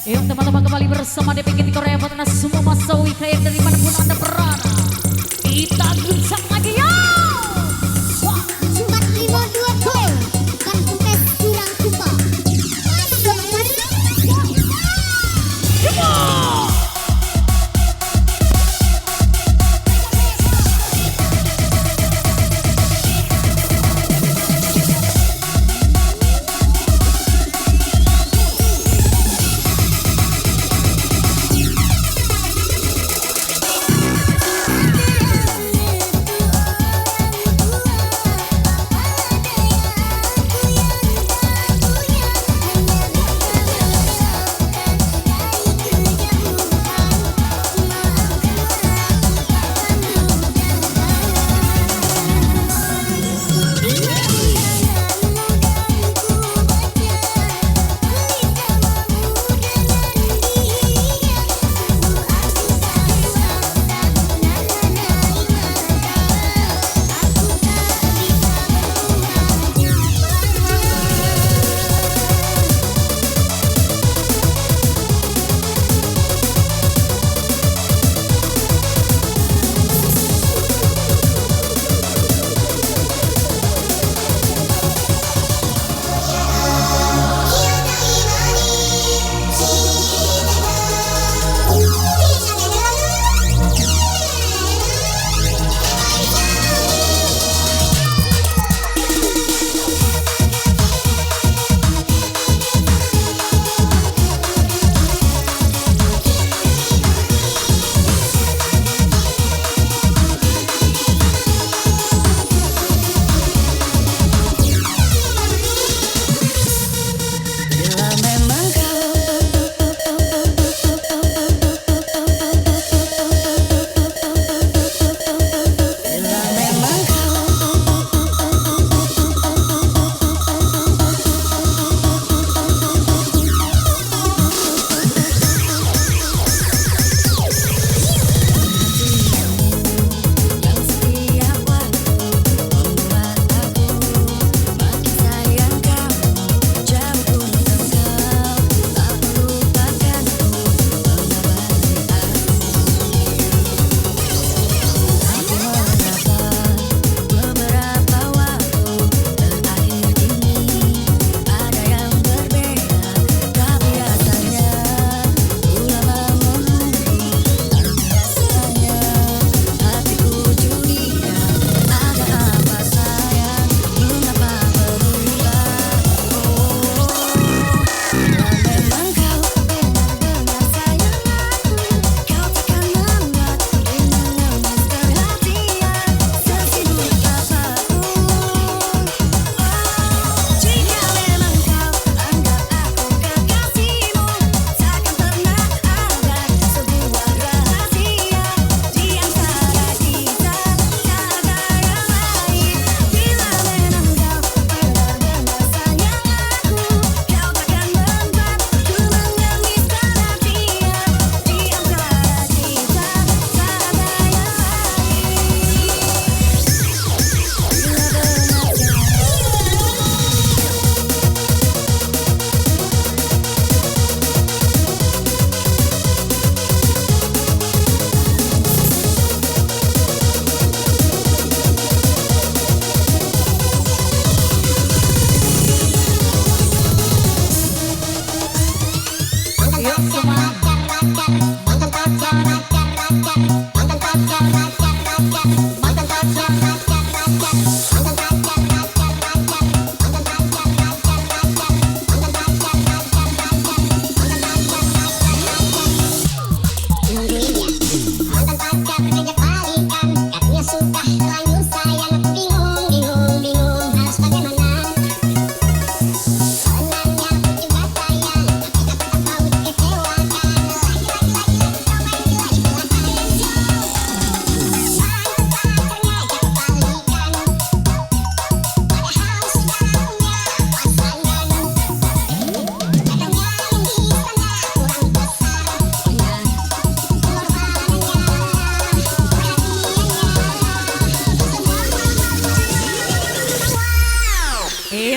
Yuk teman-teman kembali bersama DPG Korea Fatana semua masawi kayak dari manapun anda berada. Kita guncang lagi ya. Jumat 522 bukan putes kurang kupa.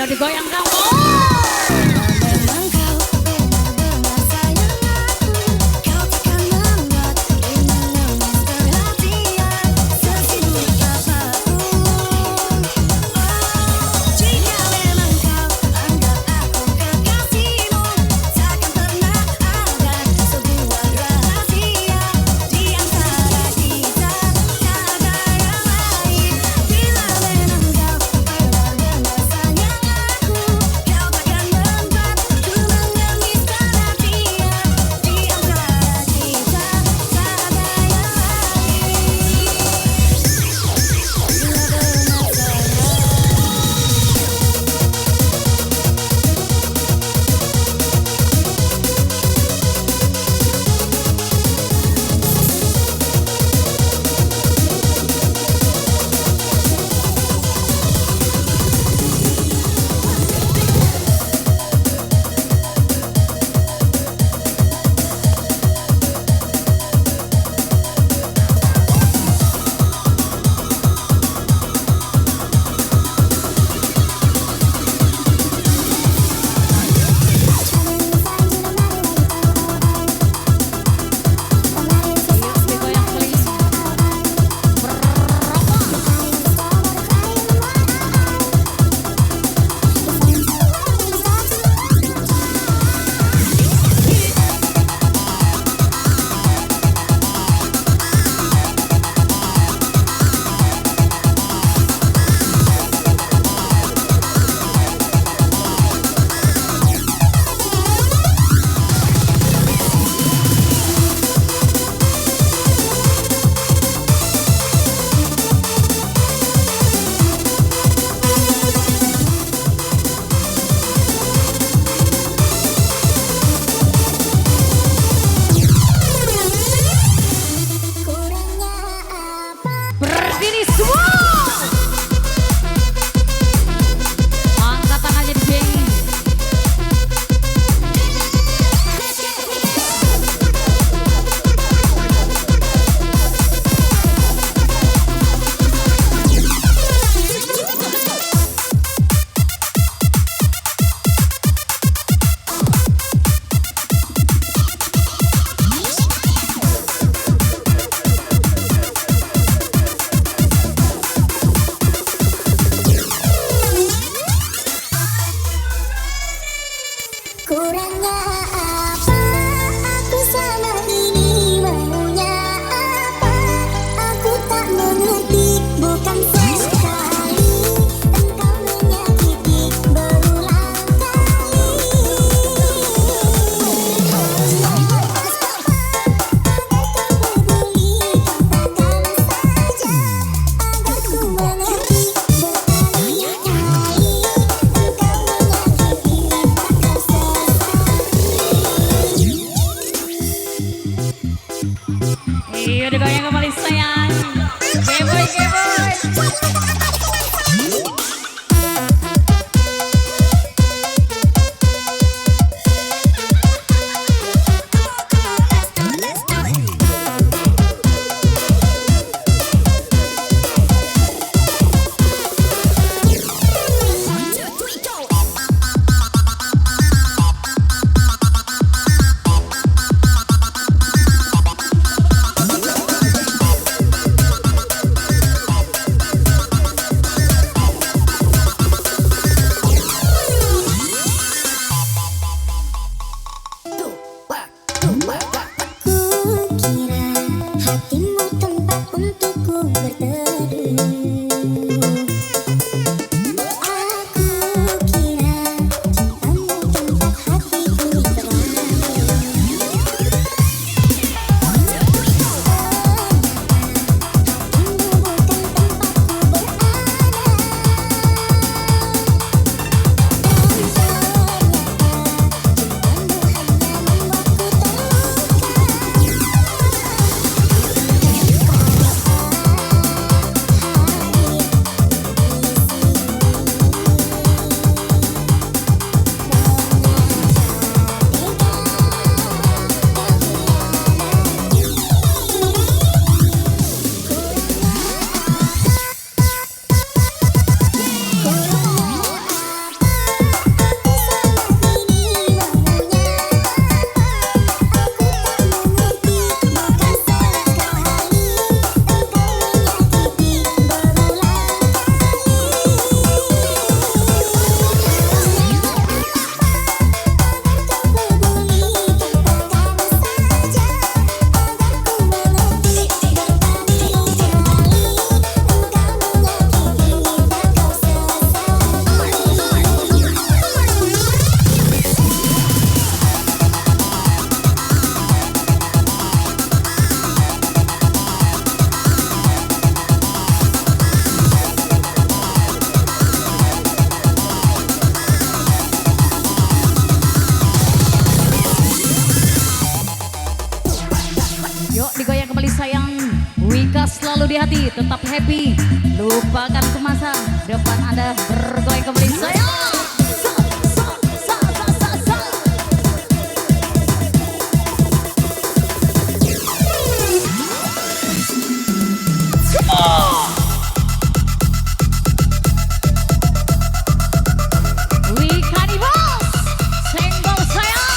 Ayo digoyang kamu. Memang kau benar-benar sayang Kurangnya apa aku sama ini, maunya apa aku tak mengerti. Bukan sekali engkau menyakiti, berulang kali. Iya, digoyang kembali sayang. Geboy, geboy. Kukira hatimu tempat untukku berteduh. Aku kira cintamu tempat hatiku berlindung. Hatimu bukan tempatku berada. Dan Yuk digoyang kembali sayang. Wika selalu di hati, tetap happy. Lupakan semasa, depan Anda bergoyang kembali sayang. Sa, sa, sa, sa, sa, sa. Wika di bos, senggol sayang.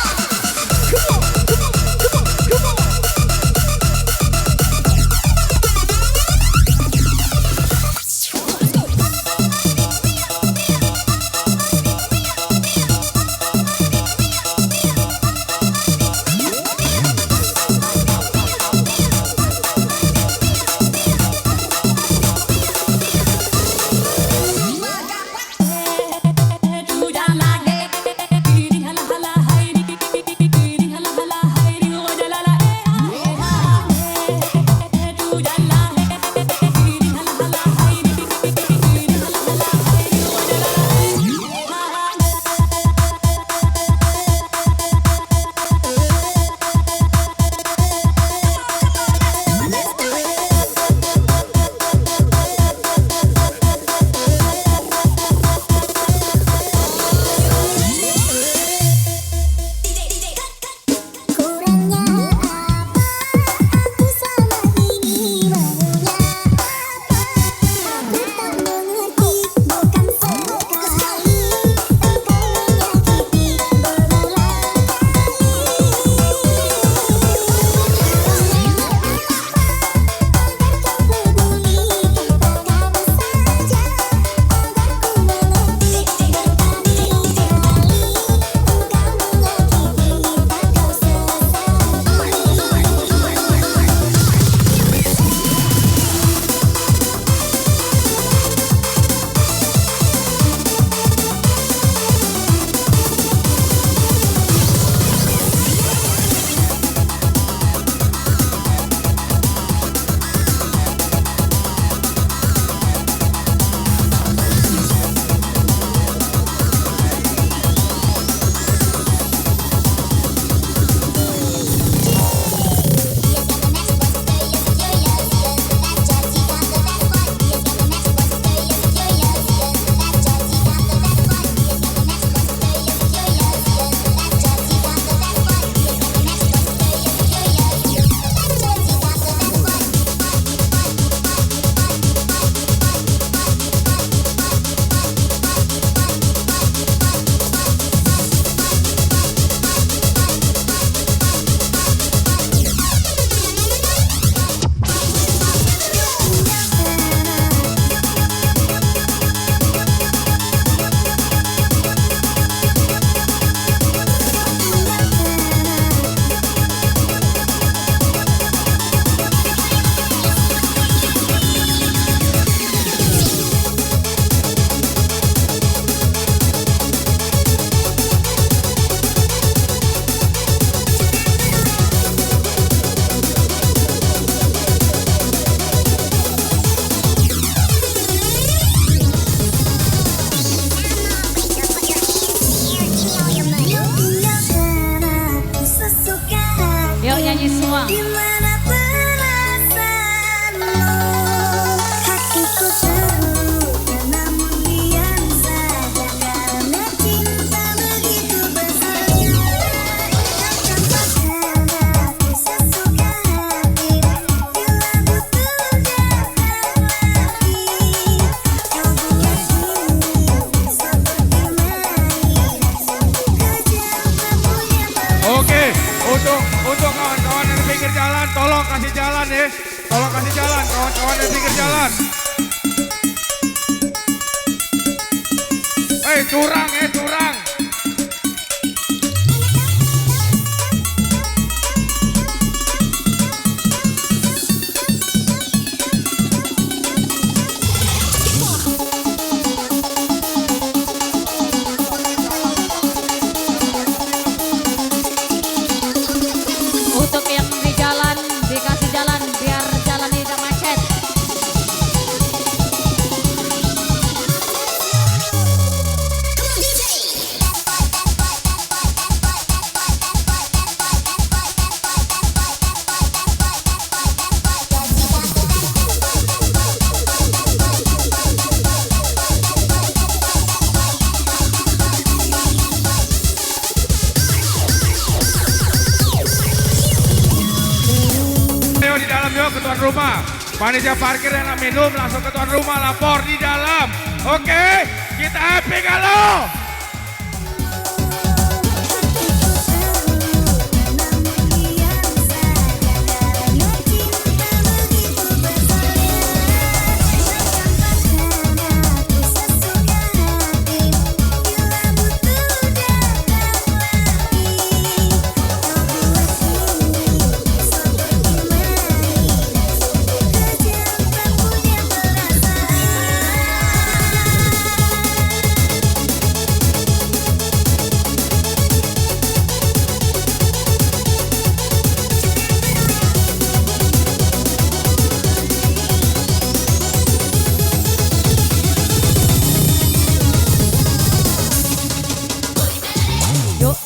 Untuk kawan-kawan yang di pinggir jalan, tolong kasih jalan ya. Tolong kasih jalan, kawan-kawan yang di pinggir jalan. Hei, curang ya, curang. Untuk yang di jalan, dikasih jalan biar jalan tidak macet. Ayo di dalam yuk ke tuan rumah. Panitia parkir yang nak minum langsung ke tuan rumah, lapor di dalam. Oke, kita happy kalau.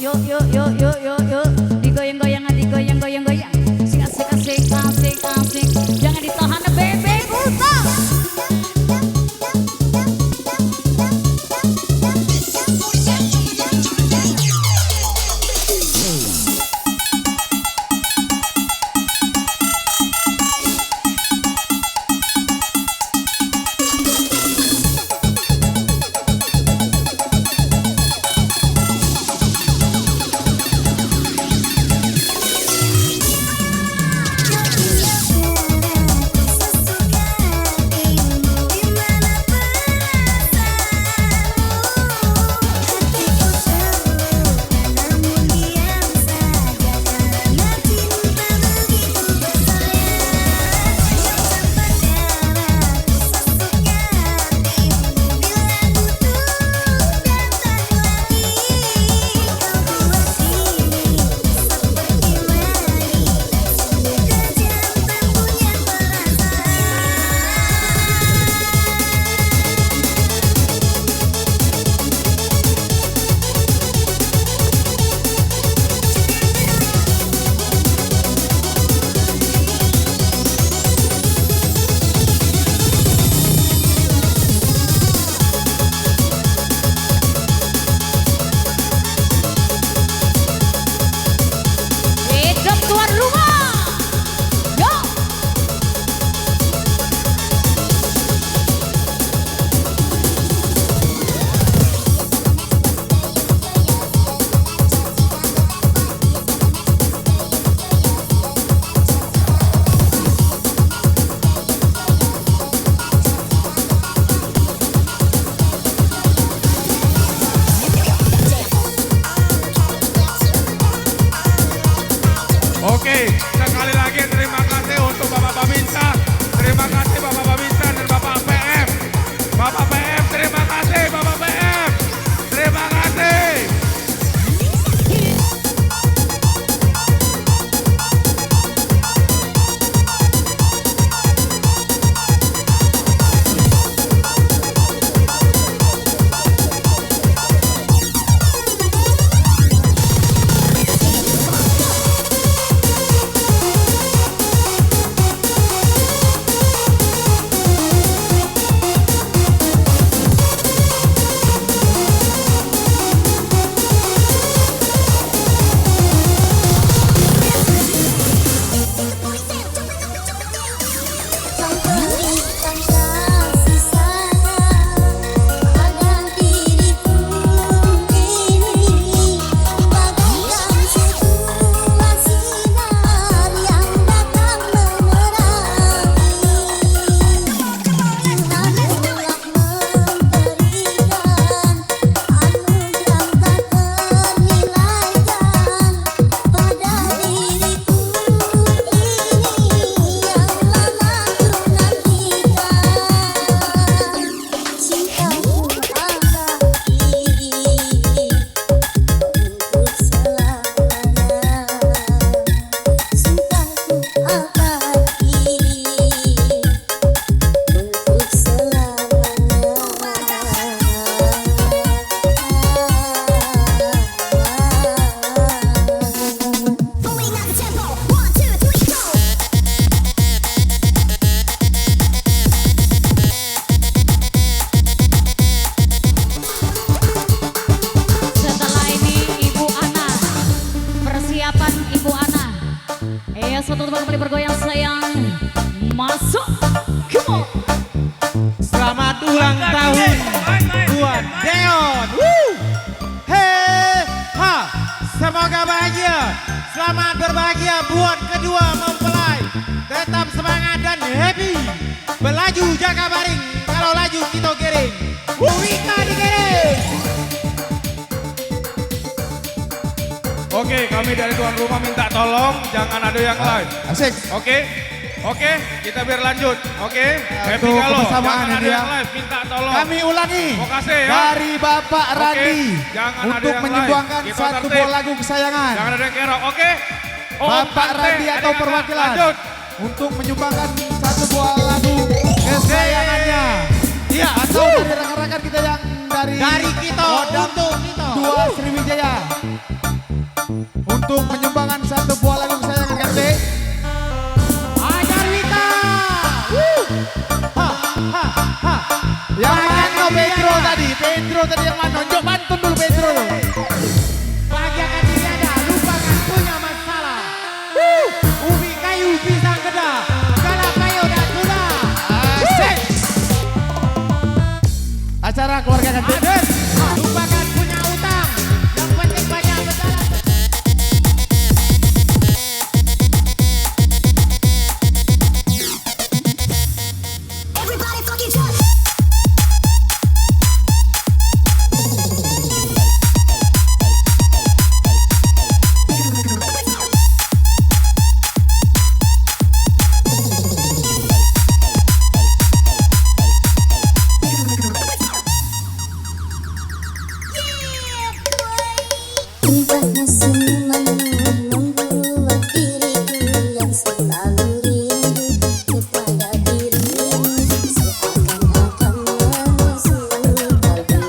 Yuk, digoyang-goyang, digoyang-goyang. Asik. Jangan ditahan, bebe, usah. Hidup tuan rumah. Yuk. Oke, sekali lagi terima kasih untuk Bapak Babinsa. Terima kasih Bapak Babinsa dan Bapak PM. Bapak PM, terima kasih Bapak PM. Terima kasih. Ya satu tempat kembali bergoyang sayang. Masuk. Come on. Selamat ulang tahun buat Deon. Woo! Hey, ha. Semoga bahagia. Selamat berbahagia buat kedua mempelai. Tetap semangat dan happy. Belaju jaga baring. Kalau laju kita giring. Wika digiring. Oke, kami dari tuan rumah minta tolong jangan ada yang live. Asik. Oke, kita biar lanjut. Oke, happy Untuk kalau kebersamaan jangan ada ini ya. yang live, minta tolong. Kami ulangi Terima kasih ya. dari Bapak Randi jangan ada untuk yang menyumbangkan live. Kita satu tertib. buah lagu kesayangan. Jangan ada yang kerok, oke? Om Bapak Ante, Randi ada atau yang perwakilan lanjut. untuk menyumbangkan satu buah lagu kesayangannya. Iya, atau dari rekan-rekan kita yang dari kita Kodam untuk kita. 2 Sriwijaya untuk menyumbangkan satu buah lagu kesayangan Kante. Ajar Wita. Ha, ha, ha. Yang mana Pedro tadi? Pedro tadi yang mana? Nunjuk pantun dulu Pedro. Bahagiakan diri Anda, lupakan punya masalah. Ubi kayu pisang geda, galak kayu dan kuda. Asik. Acara keluarga Kante. Lupakan punya utang, yang penting banyak berjalan. Everybody fucking jump. Indahnya senyumanmu membuat diriku yang selalu rindu kepada dirimu seakan-akan menusuk kalbu. Baratkan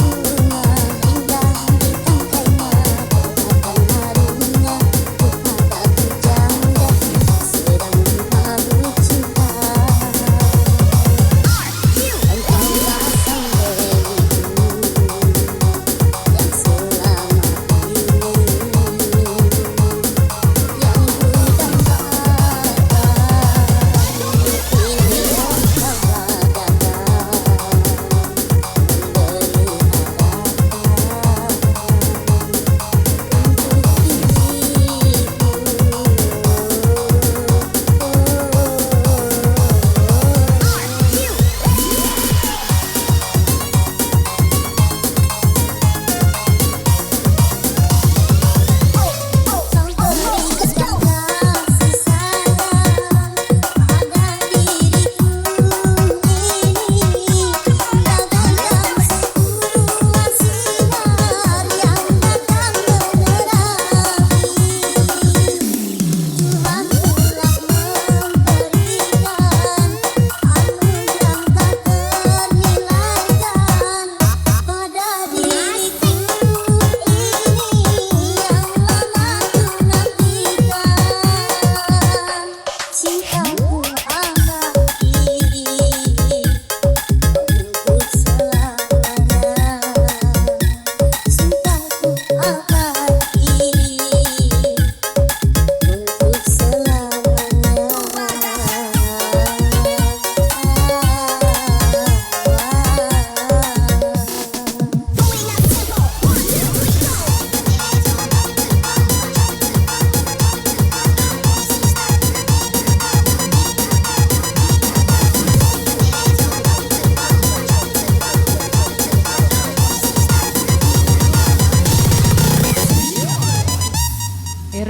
bunga indah di tangkainya, bawakan harunya kepadaku janda sedang mabuk cinta. Engkaulah sang diriku yang selama ini yang ku dambakan. Ini engkau adalah memberi Cintaku abadi untuk selamanya. Cintaku abadi untuk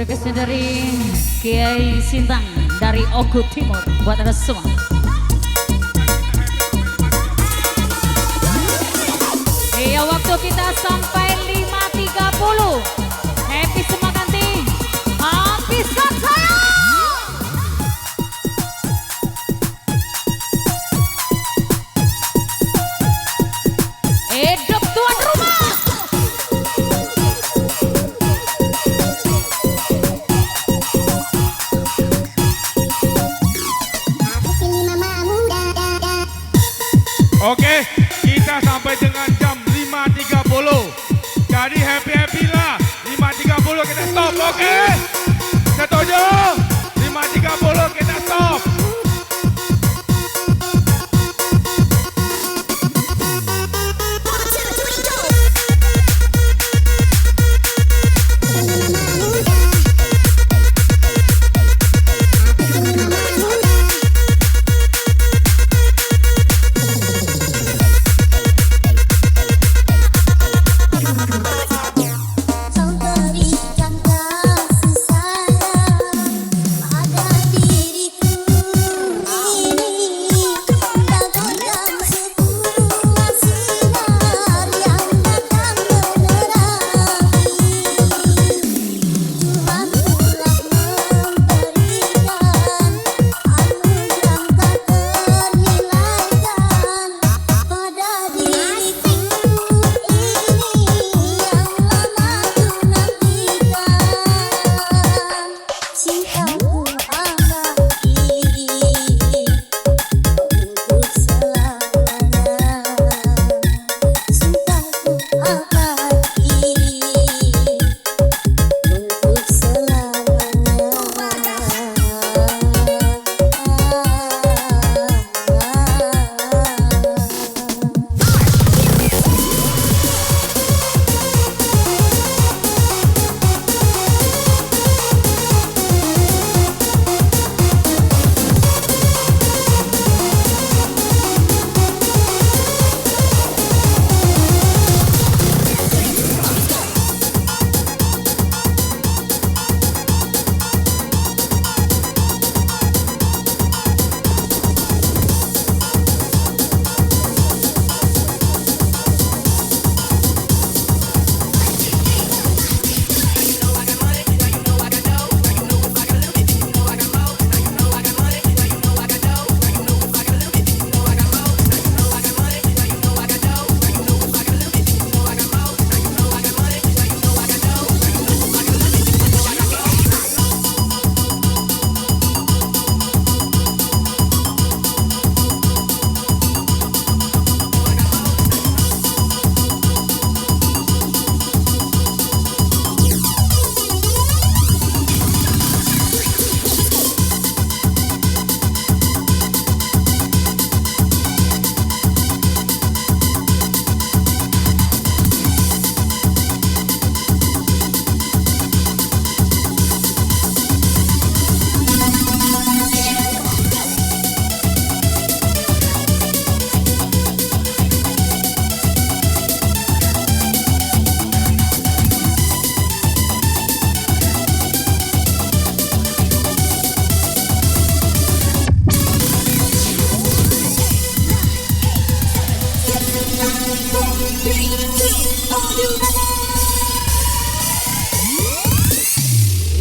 Requestnya dari Kiai Sintang dari Oku Timur buat anda semua. Iya, waktu kita sampai 5.30. Happy semua Kanti. Habiskan saya. Hidup tuan rumah. Aku pilih mama muda. Oke, kita sampai dengan jam 5.30. Jadi happy-happy lah. 5.30 stop, oke? Setuju? 5.30 kita stop. Kau berikan kasih sayang pada diriku ini, bagaikan sebuah sinar yang datang menerangi. Tuhan telah memberikan anugerah tak ternilaikan pada diriku ini yang lama ku nantikan. Cintaku abadi untuk selamanya. Cintaku abadi untuk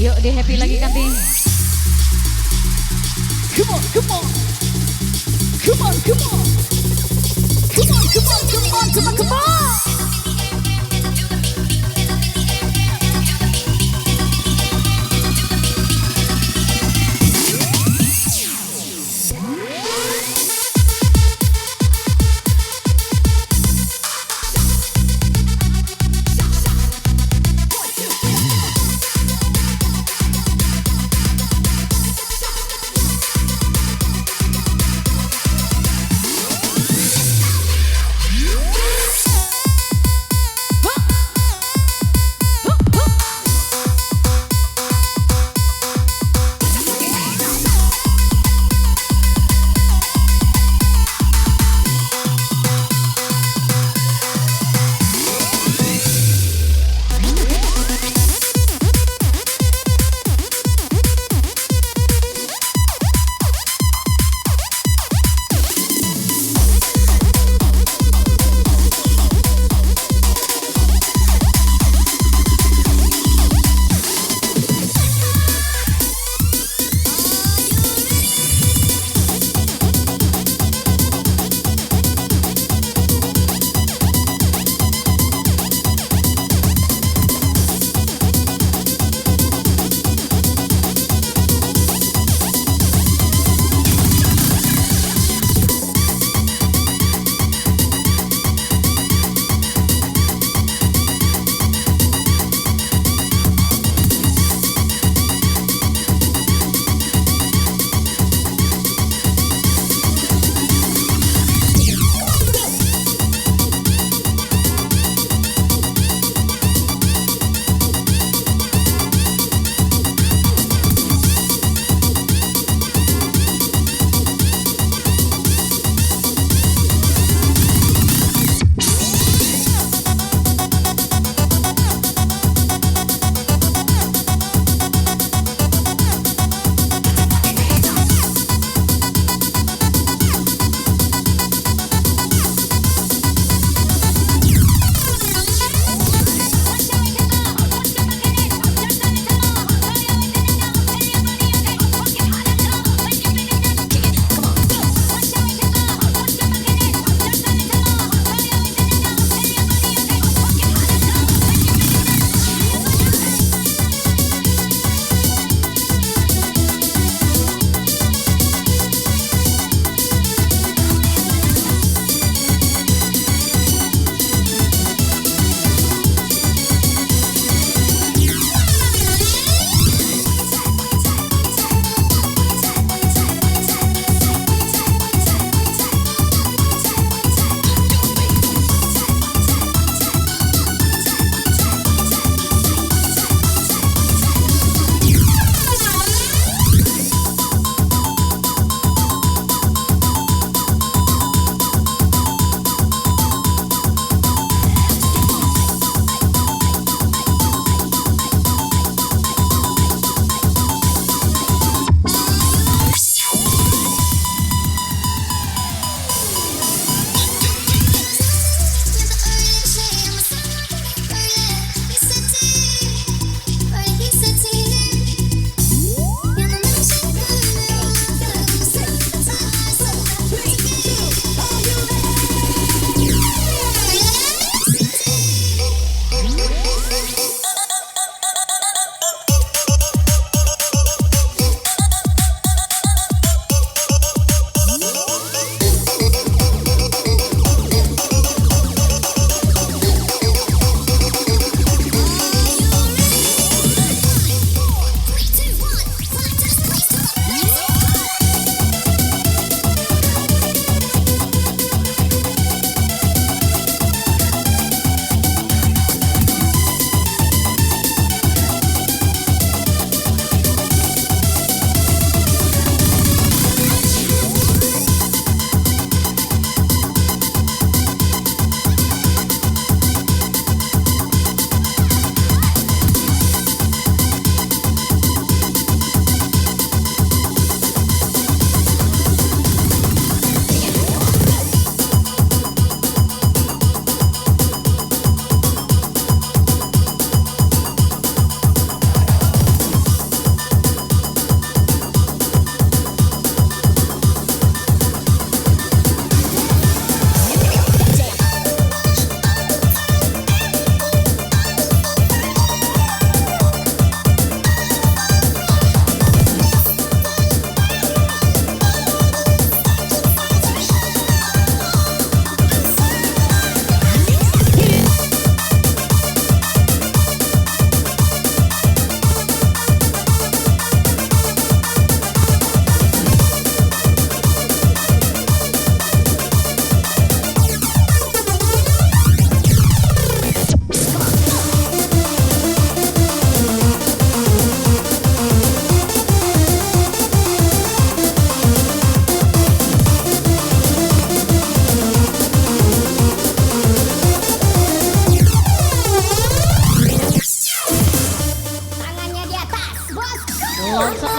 Yuk di happy lagi Kanti. Come on, come on. Come on, come on. Come on, come on, come on, come on, come on.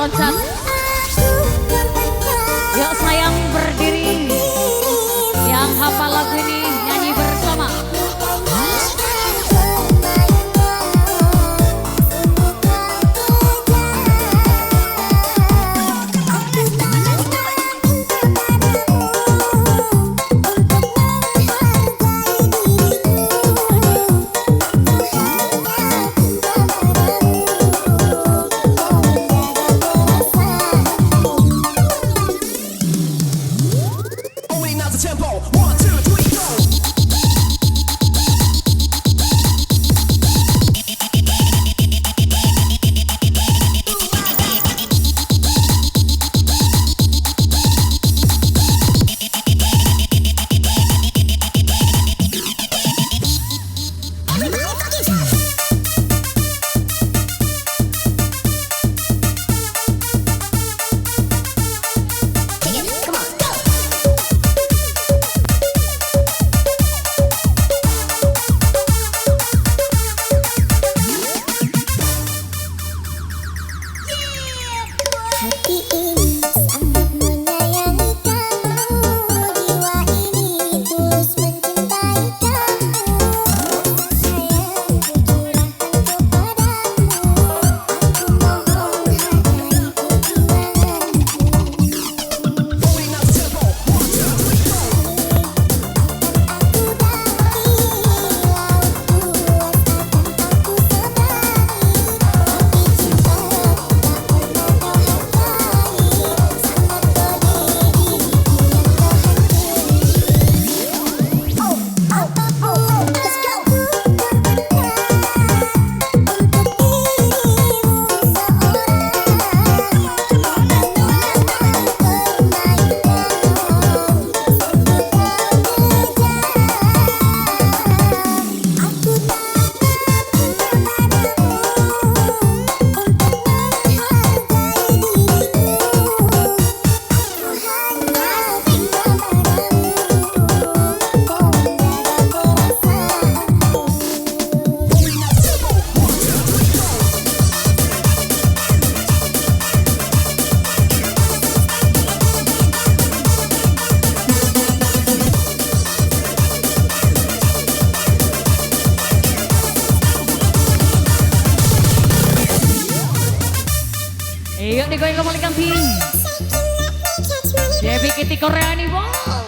loncat. Yuk sayang berdiri. Yang hafal lagu ini nyanyi bersama. Hati ini sangat menyayangi kamu, jiwa ini tulus mencintai kamu. Sayang kucurahkan kepadamu, aku mohon hargai perjuanganku. Yuk digoyang kembali kambing. Devi Kitty Korea nih, Bos.